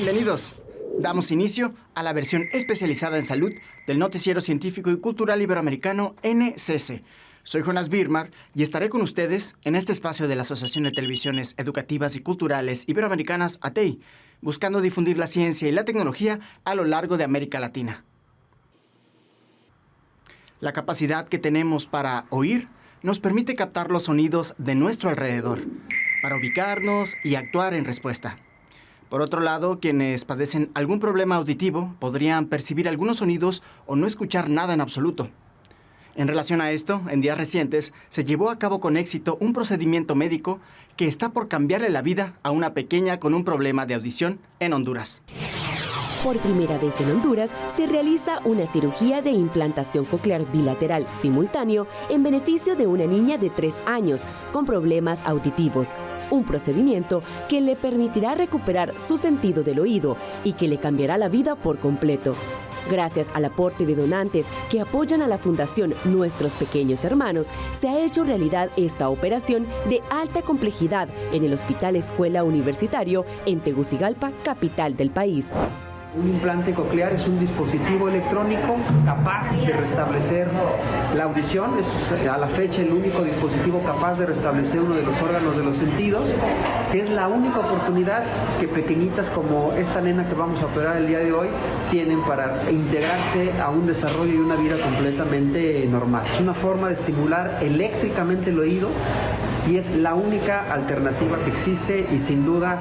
Bienvenidos. Damos inicio a la versión especializada en salud del Noticiero Científico y Cultural Iberoamericano NCC. Soy Jonas Birmar y estaré con ustedes en este espacio de la Asociación de Televisiones Educativas y Culturales Iberoamericanas, ATEI, buscando difundir la ciencia y la tecnología a lo largo de América Latina. La capacidad que tenemos para oír nos permite captar los sonidos de nuestro alrededor, para ubicarnos y actuar en respuesta. Por otro lado, quienes padecen algún problema auditivo podrían percibir algunos sonidos o no escuchar nada en absoluto. En relación a esto, en días recientes se llevó a cabo con éxito un procedimiento médico que está por cambiarle la vida a una pequeña con un problema de audición en Honduras. Por primera vez en Honduras se realiza una cirugía de implantación coclear bilateral simultáneo en beneficio de una niña de 3 años con problemas auditivos. Un procedimiento que le permitirá recuperar su sentido del oído y que le cambiará la vida por completo. Gracias al aporte de donantes que apoyan a la Fundación Nuestros Pequeños Hermanos, se ha hecho realidad esta operación de alta complejidad en el Hospital Escuela Universitario en Tegucigalpa, capital del país. Un implante coclear es un dispositivo electrónico capaz de restablecer la audición. Es a la fecha el único dispositivo capaz de restablecer uno de los órganos de los sentidos, que es la única oportunidad que pequeñitas como esta nena que vamos a operar el día de hoy tienen para integrarse a un desarrollo y una vida completamente normal. Es una forma de estimular eléctricamente el oído y es la única alternativa que existe y sin duda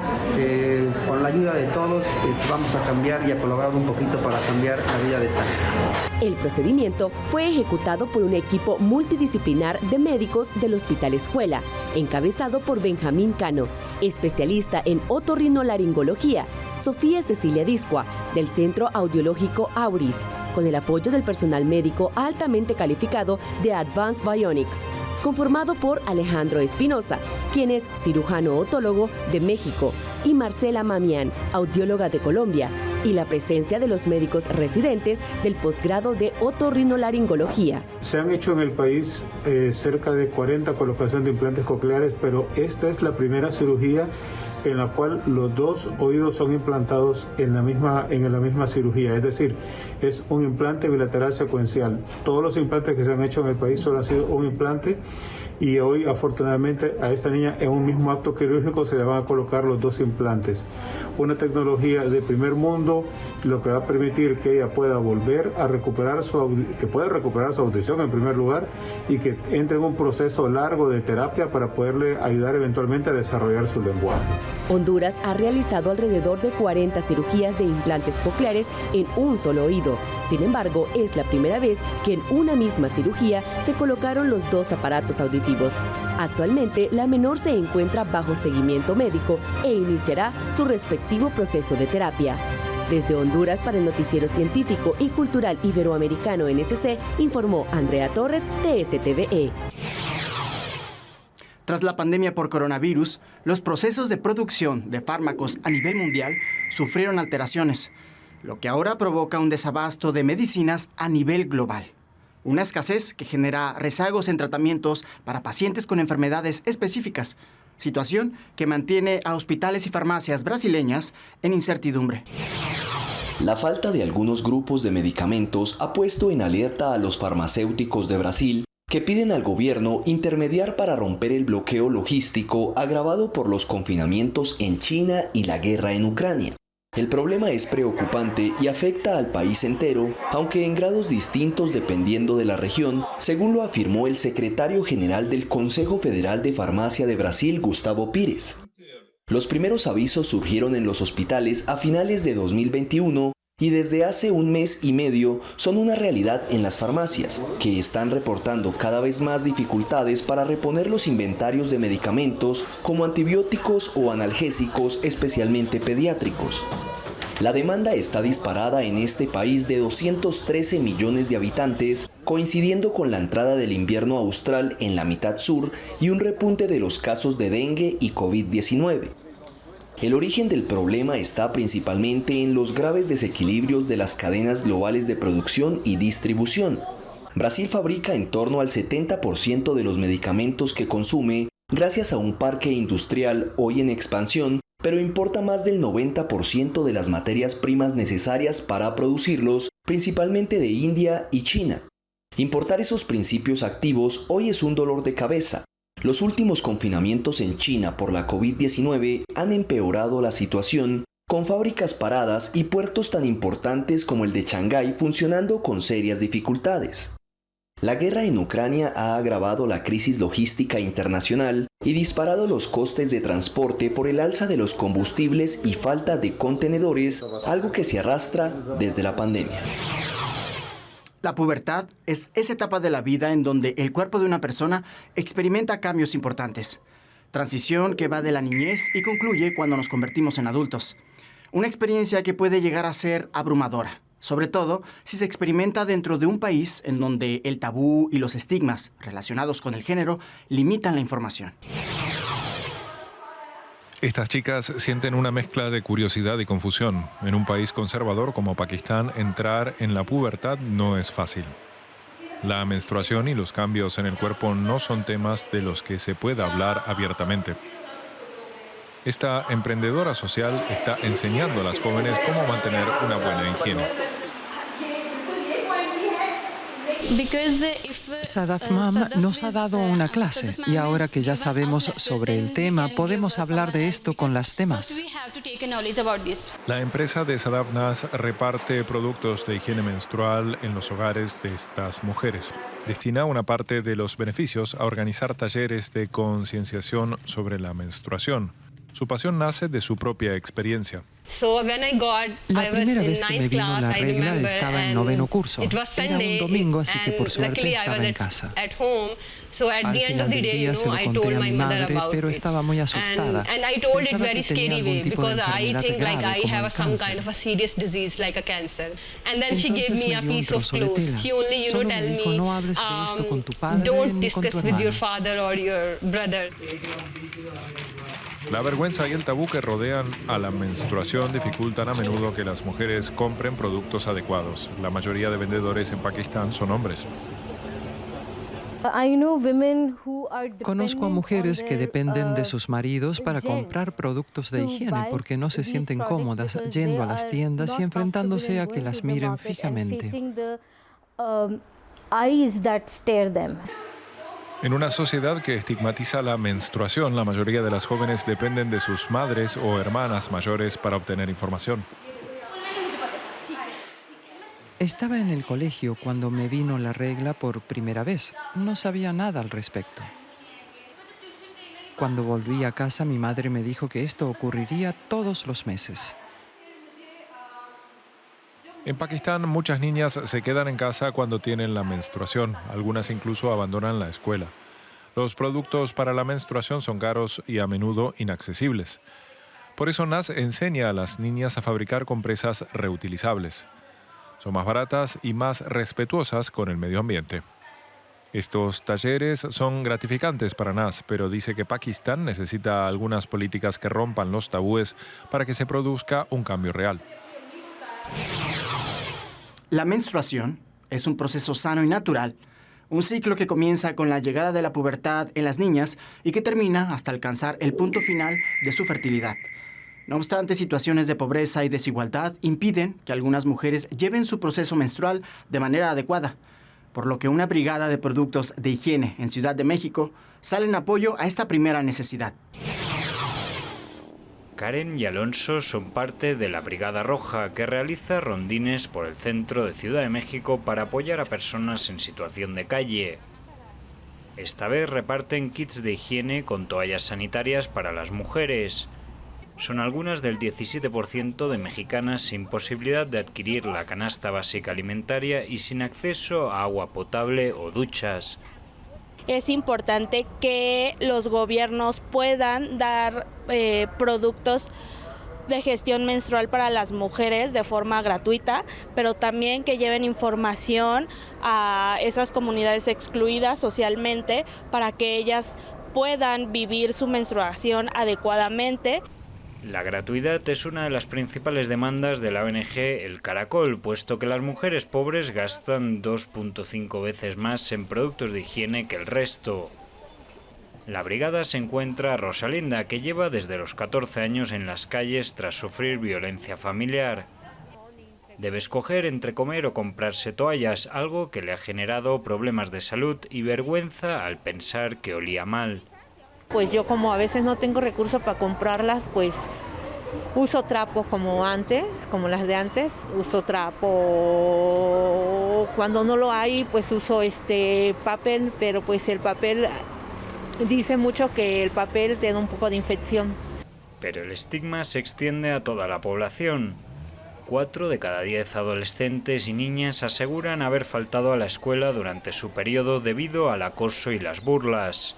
con la ayuda de todos vamos a cambiar y a colaborar un poquito para cambiar la vida de esta gente. El procedimiento fue ejecutado por un equipo multidisciplinar de médicos del Hospital Escuela, encabezado por Benjamín Cano, especialista en otorrinolaringología, Sofía Cecilia Discua, del Centro Audiológico Auris, con el apoyo del personal médico altamente calificado de Advanced Bionics, conformado por Alejandro Espinosa, quien es cirujano otólogo de México, y Marcela Mamián, audióloga de Colombia, y la presencia de los médicos residentes del posgrado de otorrinolaringología. Se han hecho en el país cerca de 40 colocaciones de implantes cocleares, pero esta es la primera cirugía en la cual los dos oídos son implantados en la misma cirugía, es decir, es un implante bilateral secuencial. Todos los implantes que se han hecho en el país solo ha sido un implante y hoy afortunadamente a esta niña en un mismo acto quirúrgico se le van a colocar los dos implantes. Una tecnología de primer mundo, lo que va a permitir que ella pueda volver a recuperar su audición en primer lugar y que entre en un proceso largo de terapia para poderle ayudar eventualmente a desarrollar su lenguaje. Honduras ha realizado alrededor de 40 cirugías de implantes cocleares en un solo oído. Sin embargo, es la primera vez que en una misma cirugía se colocaron los dos aparatos auditivos. Actualmente, la menor se encuentra bajo seguimiento médico e iniciará su respectivo proceso de terapia. Desde Honduras para el Noticiero Científico y Cultural Iberoamericano NCC, informó Andrea Torres de STVE. Tras la pandemia por coronavirus, los procesos de producción de fármacos a nivel mundial sufrieron alteraciones, lo que ahora provoca un desabasto de medicinas a nivel global. Una escasez que genera rezagos en tratamientos para pacientes con enfermedades específicas, situación que mantiene a hospitales y farmacias brasileñas en incertidumbre. La falta de algunos grupos de medicamentos ha puesto en alerta a los farmacéuticos de Brasil, que piden al gobierno intermediar para romper el bloqueo logístico agravado por los confinamientos en China y la guerra en Ucrania. El problema es preocupante y afecta al país entero, aunque en grados distintos dependiendo de la región, según lo afirmó el secretario general del Consejo Federal de Farmacia de Brasil, Gustavo Pires. Los primeros avisos surgieron en los hospitales a finales de 2021 y desde hace un mes y medio son una realidad en las farmacias, que están reportando cada vez más dificultades para reponer los inventarios de medicamentos como antibióticos o analgésicos, especialmente pediátricos. La demanda está disparada en este país de 213 millones de habitantes, coincidiendo con la entrada del invierno austral en la mitad sur y un repunte de los casos de dengue y COVID-19. El origen del problema está principalmente en los graves desequilibrios de las cadenas globales de producción y distribución. Brasil fabrica en torno al 70% de los medicamentos que consume gracias a un parque industrial hoy en expansión pero importa más del 90% de las materias primas necesarias para producirlos, principalmente de India y China. Importar esos principios activos hoy es un dolor de cabeza. Los últimos confinamientos en China por la COVID-19 han empeorado la situación, con fábricas paradas y puertos tan importantes como el de Shanghái funcionando con serias dificultades. La guerra en Ucrania ha agravado la crisis logística internacional y disparado los costes de transporte por el alza de los combustibles y falta de contenedores, algo que se arrastra desde la pandemia. La pubertad es esa etapa de la vida en donde el cuerpo de una persona experimenta cambios importantes. Transición que va de la niñez y concluye cuando nos convertimos en adultos. Una experiencia que puede llegar a ser abrumadora, sobre todo si se experimenta dentro de un país en donde el tabú y los estigmas relacionados con el género limitan la información. Estas chicas sienten una mezcla de curiosidad y confusión. En un país conservador como Pakistán, entrar en la pubertad no es fácil. La menstruación y los cambios en el cuerpo no son temas de los que se pueda hablar abiertamente. Esta emprendedora social está enseñando a las jóvenes cómo mantener una buena higiene. Sadaf Mam nos ha dado una clase y ahora que ya sabemos sobre el tema, podemos hablar de esto con las demás. La empresa de Sadaf Nas reparte productos de higiene menstrual en los hogares de estas mujeres. Destina una parte de los beneficios a organizar talleres de concienciación sobre la menstruación. Su pasión nace de su propia experiencia. La primera vez que me vino la regla estaba en 9º curso. Era un domingo, así que por suerte estaba en casa. Al final del día se lo conté a mi madre, pero estaba muy asustada. Pensaba que tenía algún tipo de enfermedad grave como el cáncer. Entonces me dio un trozo de tela. Solo me dijo, no hables de esto con tu padre ni con tu hermano. La vergüenza y el tabú que rodean a la menstruación dificultan a menudo que las mujeres compren productos adecuados. La mayoría de vendedores en Pakistán son hombres. Conozco a mujeres que dependen de sus maridos para comprar productos de higiene porque no se sienten cómodas yendo a las tiendas y enfrentándose a que las miren fijamente. En una sociedad que estigmatiza la menstruación, la mayoría de las jóvenes dependen de sus madres o hermanas mayores para obtener información. Estaba en el colegio cuando me vino la regla por primera vez. No sabía nada al respecto. Cuando volví a casa, mi madre me dijo que esto ocurriría todos los meses. En Pakistán, muchas niñas se quedan en casa cuando tienen la menstruación. Algunas incluso abandonan la escuela. Los productos para la menstruación son caros y a menudo inaccesibles. Por eso Nas enseña a las niñas a fabricar compresas reutilizables. Son más baratas y más respetuosas con el medio ambiente. Estos talleres son gratificantes para Nas, pero dice que Pakistán necesita algunas políticas que rompan los tabúes para que se produzca un cambio real. La menstruación es un proceso sano y natural, un ciclo que comienza con la llegada de la pubertad en las niñas y que termina hasta alcanzar el punto final de su fertilidad. No obstante, situaciones de pobreza y desigualdad impiden que algunas mujeres lleven su proceso menstrual de manera adecuada, por lo que una brigada de productos de higiene en Ciudad de México sale en apoyo a esta primera necesidad. Karen y Alonso son parte de la Brigada Roja, que realiza rondines por el centro de Ciudad de México para apoyar a personas en situación de calle. Esta vez reparten kits de higiene con toallas sanitarias para las mujeres. Son algunas del 17% de mexicanas sin posibilidad de adquirir la canasta básica alimentaria y sin acceso a agua potable o duchas. Es importante que los gobiernos puedan dar productos de gestión menstrual para las mujeres de forma gratuita, pero también que lleven información a esas comunidades excluidas socialmente para que ellas puedan vivir su menstruación adecuadamente. La gratuidad es una de las principales demandas de la ONG El Caracol, puesto que las mujeres pobres gastan 2.5 veces más en productos de higiene que el resto. la brigada se encuentra a Rosalinda, que lleva desde los 14 años en las calles tras sufrir violencia familiar. Debe escoger entre comer o comprarse toallas, algo que le ha generado problemas de salud y vergüenza al pensar que olía mal. Pues yo, como a veces no tengo recursos para comprarlas, pues uso trapos como antes, como las de antes, uso trapo. Cuando no lo hay, pues uso papel, pero pues el papel, dice mucho que el papel te da un poco de infección. Pero el estigma se extiende a toda la población. 4 de cada 10 adolescentes y niñas aseguran haber faltado a la escuela durante su periodo debido al acoso y las burlas.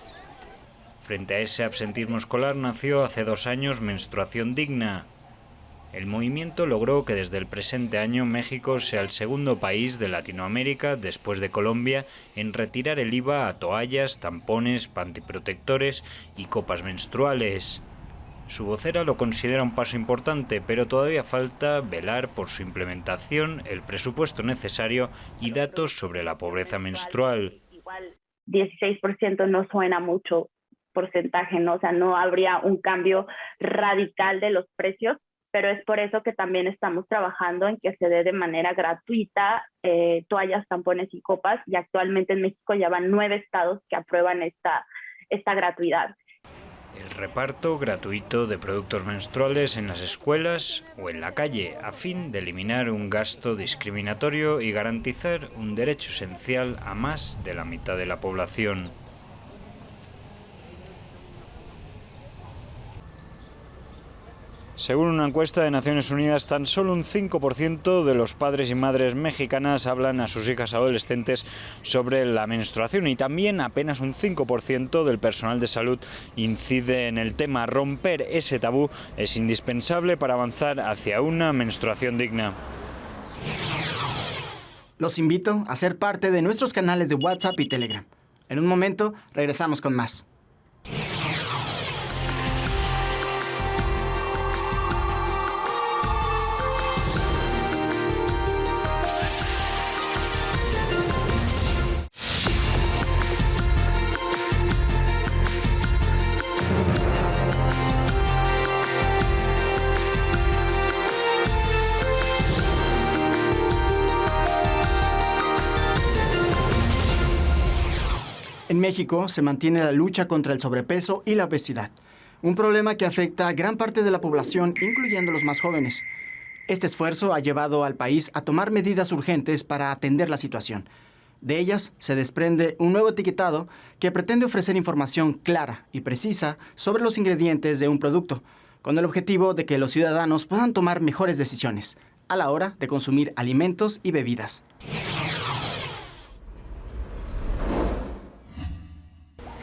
Frente a ese absentismo escolar nació hace 2 años Menstruación Digna. El movimiento logró que desde el presente año México sea el segundo país de Latinoamérica, después de Colombia, en retirar el IVA a toallas, tampones, pantiprotectores y copas menstruales. Su vocera lo considera un paso importante, pero todavía falta velar por su implementación, el presupuesto necesario y datos sobre la pobreza menstrual. Igual 16% no suena mucho porcentaje, ¿no? O sea, no habría un cambio radical de los precios, pero es por eso que también estamos trabajando en que se dé de manera gratuita toallas, tampones y copas, y actualmente en México ya van 9 estados que aprueban esta gratuidad. El reparto gratuito de productos menstruales en las escuelas o en la calle, a fin de eliminar un gasto discriminatorio y garantizar un derecho esencial a más de la mitad de la población. Según una encuesta de Naciones Unidas, tan solo un 5% de los padres y madres mexicanas hablan a sus hijas adolescentes sobre la menstruación y también apenas un 5% del personal de salud incide en el tema. Romper ese tabú es indispensable para avanzar hacia una menstruación digna. Los invito a ser parte de nuestros canales de WhatsApp y Telegram. En un momento regresamos con más. En México se mantiene la lucha contra el sobrepeso y la obesidad, un problema que afecta a gran parte de la población, incluyendo los más jóvenes. Este esfuerzo ha llevado al país a tomar medidas urgentes para atender la situación. De ellas se desprende un nuevo etiquetado que pretende ofrecer información clara y precisa sobre los ingredientes de un producto, con el objetivo de que los ciudadanos puedan tomar mejores decisiones a la hora de consumir alimentos y bebidas.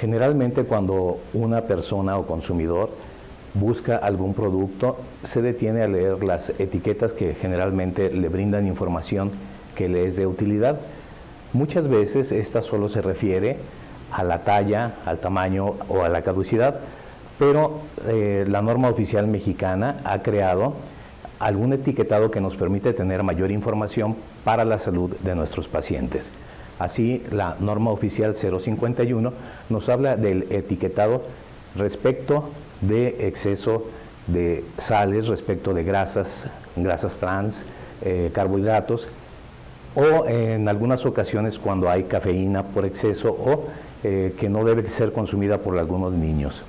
Generalmente cuando una persona o consumidor busca algún producto, se detiene a leer las etiquetas que generalmente le brindan información que le es de utilidad. Muchas veces esta solo se refiere a la talla, al tamaño o a la caducidad, pero la norma oficial mexicana ha creado algún etiquetado que nos permite tener mayor información para la salud de nuestros pacientes. Así, la norma oficial 051 nos habla del etiquetado respecto de exceso de sales, respecto de grasas trans, carbohidratos, o en algunas ocasiones cuando hay cafeína por exceso o que no debe ser consumida por algunos niños.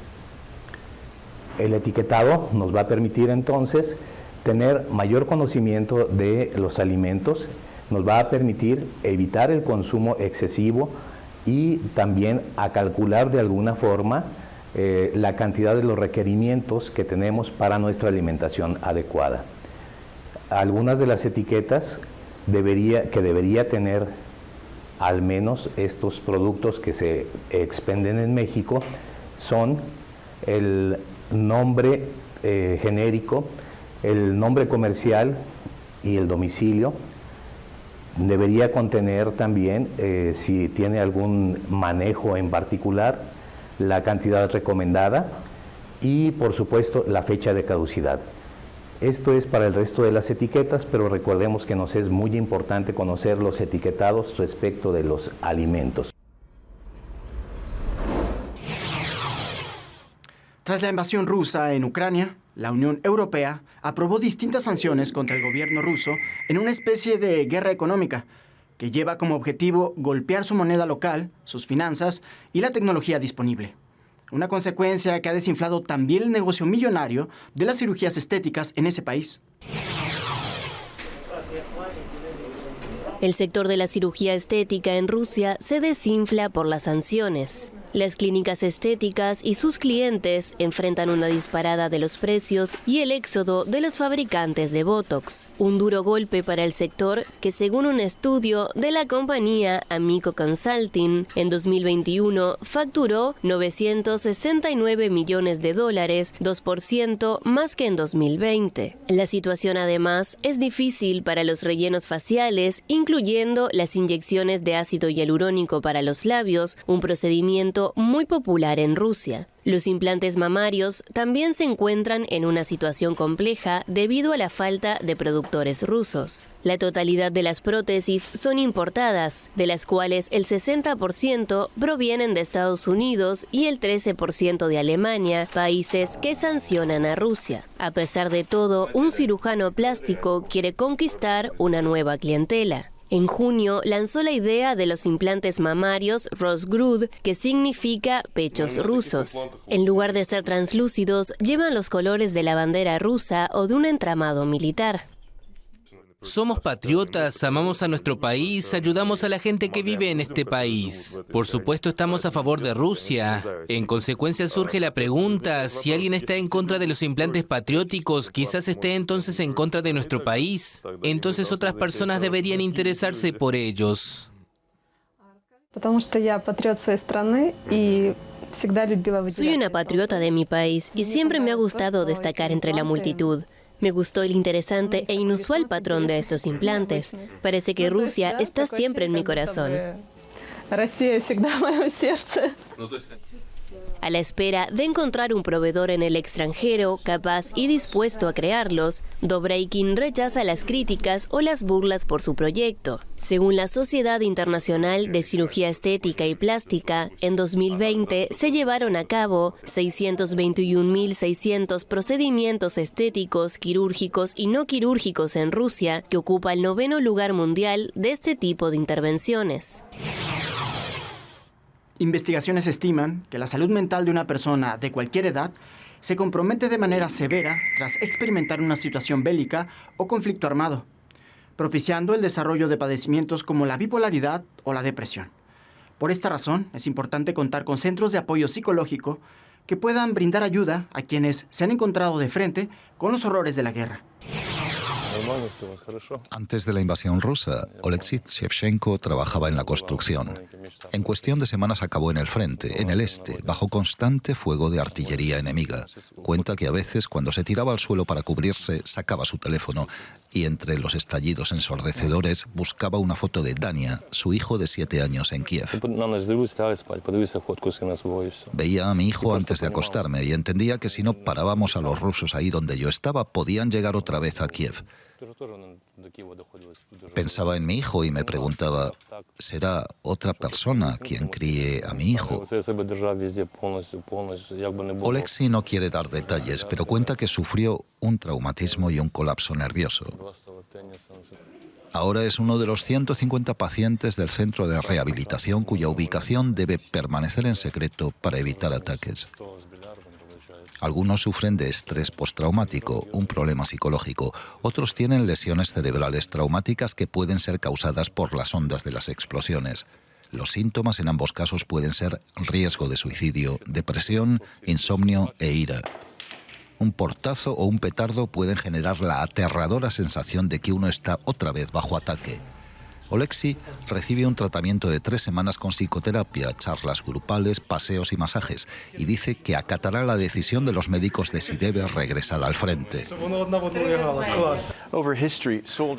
El etiquetado nos va a permitir entonces tener mayor conocimiento de los alimentos, nos va a permitir evitar el consumo excesivo y también a calcular de alguna forma la cantidad de los requerimientos que tenemos para nuestra alimentación adecuada. Algunas de las etiquetas que debería tener al menos estos productos que se expenden en México son el nombre genérico, el nombre comercial y el domicilio. Debería contener también, si tiene algún manejo en particular, la cantidad recomendada y, por supuesto, la fecha de caducidad. Esto es para el resto de las etiquetas, pero recordemos que nos es muy importante conocer los etiquetados respecto de los alimentos. Tras la invasión rusa en Ucrania, la Unión Europea aprobó distintas sanciones contra el gobierno ruso en una especie de guerra económica que lleva como objetivo golpear su moneda local, sus finanzas y la tecnología disponible. Una consecuencia que ha desinflado también el negocio millonario de las cirugías estéticas en ese país. El sector de la cirugía estética en Rusia se desinfla por las sanciones. Las clínicas estéticas y sus clientes enfrentan una disparada de los precios y el éxodo de los fabricantes de Botox. Un duro golpe para el sector que, según un estudio de la compañía Amico Consulting, en 2021 facturó $969 millones, 2% más que en 2020. La situación además es difícil para los rellenos faciales, incluyendo las inyecciones de ácido hialurónico para los labios, un procedimiento muy popular en Rusia. Los implantes mamarios también se encuentran en una situación compleja debido a la falta de productores rusos. La totalidad de las prótesis son importadas, de las cuales el 60% provienen de Estados Unidos y el 13% de Alemania, países que sancionan a Rusia. A pesar de todo, un cirujano plástico quiere conquistar una nueva clientela. En junio lanzó la idea de los implantes mamarios Rosgrud, que significa pechos rusos. En lugar de ser translúcidos, llevan los colores de la bandera rusa o de un entramado militar. Somos patriotas, amamos a nuestro país, ayudamos a la gente que vive en este país. Por supuesto, estamos a favor de Rusia. En consecuencia, surge la pregunta, si alguien está en contra de los implantes patrióticos, quizás esté entonces en contra de nuestro país. Entonces otras personas deberían interesarse por ellos. Soy una patriota de mi país y siempre me ha gustado destacar entre la multitud. Me gustó el interesante e inusual patrón de estos implantes. Parece que Rusia está siempre en mi corazón. A la espera de encontrar un proveedor en el extranjero capaz y dispuesto a crearlos, Dobreikin rechaza las críticas o las burlas por su proyecto. Según la Sociedad Internacional de Cirugía Estética y Plástica, en 2020 se llevaron a cabo 621.600 procedimientos estéticos, quirúrgicos y no quirúrgicos en Rusia, que ocupa el 9º lugar mundial de este tipo de intervenciones. Investigaciones estiman que la salud mental de una persona de cualquier edad se compromete de manera severa tras experimentar una situación bélica o conflicto armado, propiciando el desarrollo de padecimientos como la bipolaridad o la depresión. Por esta razón, es importante contar con centros de apoyo psicológico que puedan brindar ayuda a quienes se han encontrado de frente con los horrores de la guerra. Antes de la invasión rusa, Oleksiy Shevchenko trabajaba en la construcción. En cuestión de semanas acabó en el frente, en el este, bajo constante fuego de artillería enemiga. Cuenta que a veces, cuando se tiraba al suelo para cubrirse, sacaba su teléfono y entre los estallidos ensordecedores buscaba una foto de Dania, su hijo de 7 años en Kiev. Veía a mi hijo antes de acostarme y entendía que si no parábamos a los rusos ahí donde yo estaba, podían llegar otra vez a Kiev. Pensaba en mi hijo y me preguntaba, ¿será otra persona quien críe a mi hijo? Oleksiy no quiere dar detalles, pero cuenta que sufrió un traumatismo y un colapso nervioso. Ahora es uno de los 150 pacientes del centro de rehabilitación cuya ubicación debe permanecer en secreto para evitar ataques. Algunos sufren de estrés postraumático, un problema psicológico. Otros tienen lesiones cerebrales traumáticas que pueden ser causadas por las ondas de las explosiones. Los síntomas en ambos casos pueden ser riesgo de suicidio, depresión, insomnio e ira. Un portazo o un petardo pueden generar la aterradora sensación de que uno está otra vez bajo ataque. Oleksiy recibe un tratamiento de 3 semanas con psicoterapia, charlas grupales, paseos y masajes, y dice que acatará la decisión de los médicos de si debe regresar al frente.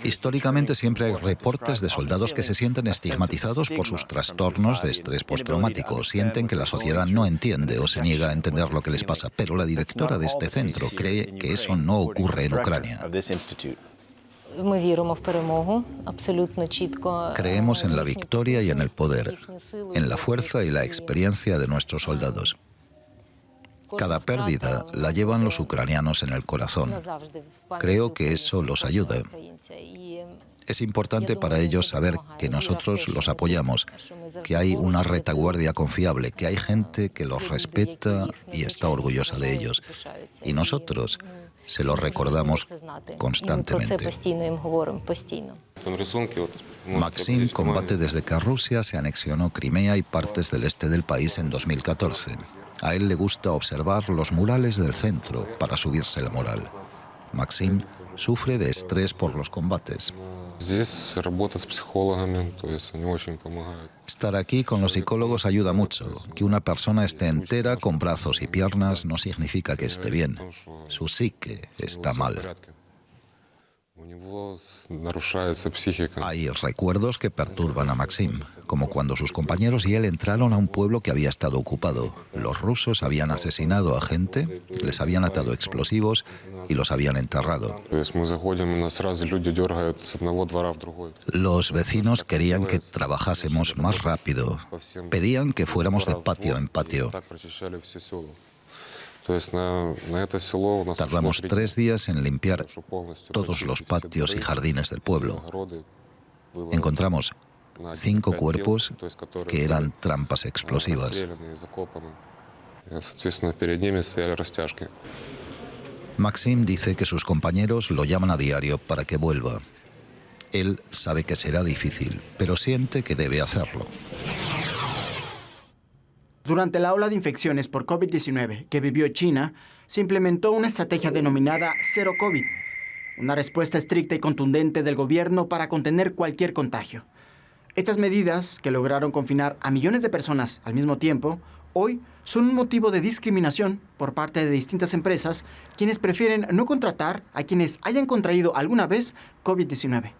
Históricamente siempre hay reportes de soldados que se sienten estigmatizados por sus trastornos de estrés postraumático. Sienten que la sociedad no entiende o se niega a entender lo que les pasa, pero la directora de este centro cree que eso no ocurre en Ucrania. Creemos en la victoria y en el poder, en la fuerza y la experiencia de nuestros soldados. Cada pérdida la llevan los ucranianos en el corazón. Creo que eso los ayuda. Es importante para ellos saber que nosotros los apoyamos, que hay una retaguardia confiable, que hay gente que los respeta y está orgullosa de ellos. Y nosotros se lo recordamos constantemente. Maxim combate desde que Rusia se anexionó Crimea y partes del este del país en 2014. A él le gusta observar los murales del centro para subirse la moral. Maxim sufre de estrés por los combates. Estar aquí con los psicólogos ayuda mucho. Que una persona esté entera con brazos y piernas no significa que esté bien. Su psique está mal. Hay recuerdos que perturban a Maxim, como cuando sus compañeros y él entraron a un pueblo que había estado ocupado. Los rusos habían asesinado a gente, les habían atado explosivos y los habían enterrado. Los vecinos querían que trabajásemos más rápido. Pedían que fuéramos de patio en patio. Tardamos 3 días en limpiar todos los patios y jardines del pueblo. Encontramos 5 cuerpos que eran trampas explosivas. Maxim dice que sus compañeros lo llaman a diario para que vuelva. Él sabe que será difícil, pero siente que debe hacerlo. Durante la ola de infecciones por COVID-19 que vivió China, se implementó una estrategia denominada Cero COVID, una respuesta estricta y contundente del gobierno para contener cualquier contagio. Estas medidas, que lograron confinar a millones de personas al mismo tiempo, hoy son un motivo de discriminación por parte de distintas empresas, quienes prefieren no contratar a quienes hayan contraído alguna vez COVID-19.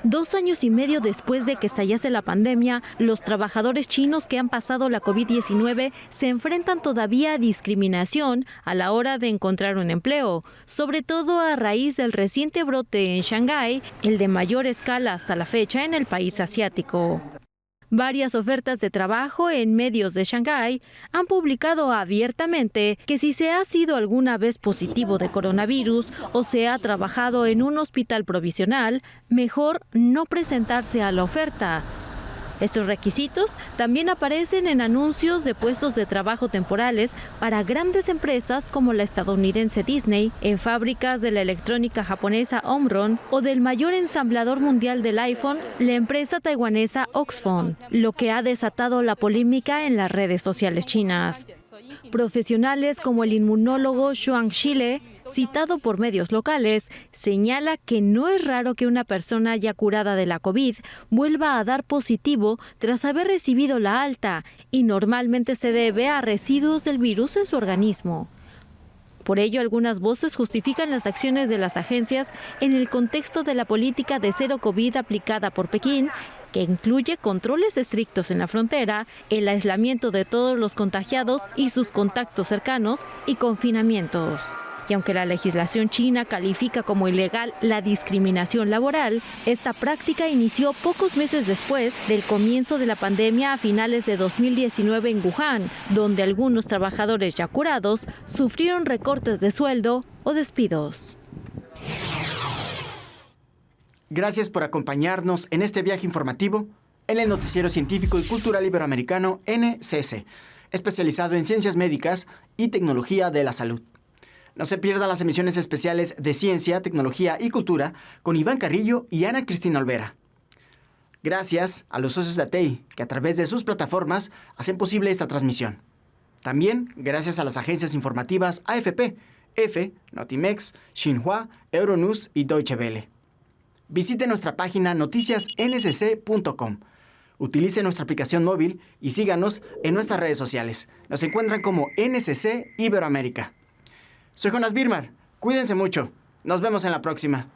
2 años y medio después de que estallase la pandemia, los trabajadores chinos que han pasado la COVID-19 se enfrentan todavía a discriminación a la hora de encontrar un empleo, sobre todo a raíz del reciente brote en Shanghái, el de mayor escala hasta la fecha en el país asiático. Varias ofertas de trabajo en medios de Shanghái han publicado abiertamente que si se ha sido alguna vez positivo de coronavirus o se ha trabajado en un hospital provisional, mejor no presentarse a la oferta. Estos requisitos también aparecen en anuncios de puestos de trabajo temporales para grandes empresas como la estadounidense Disney, en fábricas de la electrónica japonesa Omron o del mayor ensamblador mundial del iPhone, la empresa taiwanesa Oxfam, lo que ha desatado la polémica en las redes sociales chinas. Profesionales como el inmunólogo Xuan Xile, citado por medios locales, señala que no es raro que una persona ya curada de la COVID vuelva a dar positivo tras haber recibido la alta y normalmente se debe a residuos del virus en su organismo. Por ello, algunas voces justifican las acciones de las agencias en el contexto de la política de cero COVID aplicada por Pekín, que incluye controles estrictos en la frontera, el aislamiento de todos los contagiados y sus contactos cercanos y confinamientos. Y aunque la legislación china califica como ilegal la discriminación laboral, esta práctica inició pocos meses después del comienzo de la pandemia a finales de 2019 en Wuhan, donde algunos trabajadores ya curados sufrieron recortes de sueldo o despidos. Gracias por acompañarnos en este viaje informativo en el Noticiero Científico y Cultural Iberoamericano NCS, especializado en ciencias médicas y tecnología de la salud. No se pierdan las emisiones especiales de Ciencia, Tecnología y Cultura con Iván Carrillo y Ana Cristina Olvera. Gracias a los socios de ATEI, que a través de sus plataformas hacen posible esta transmisión. También gracias a las agencias informativas AFP, EFE, Notimex, Xinhua, Euronews y Deutsche Welle. Visite nuestra página noticiasnsc.com. Utilice nuestra aplicación móvil y síganos en nuestras redes sociales. Nos encuentran como NCC Iberoamérica. Soy Jonas Birmar. Cuídense mucho. Nos vemos en la próxima.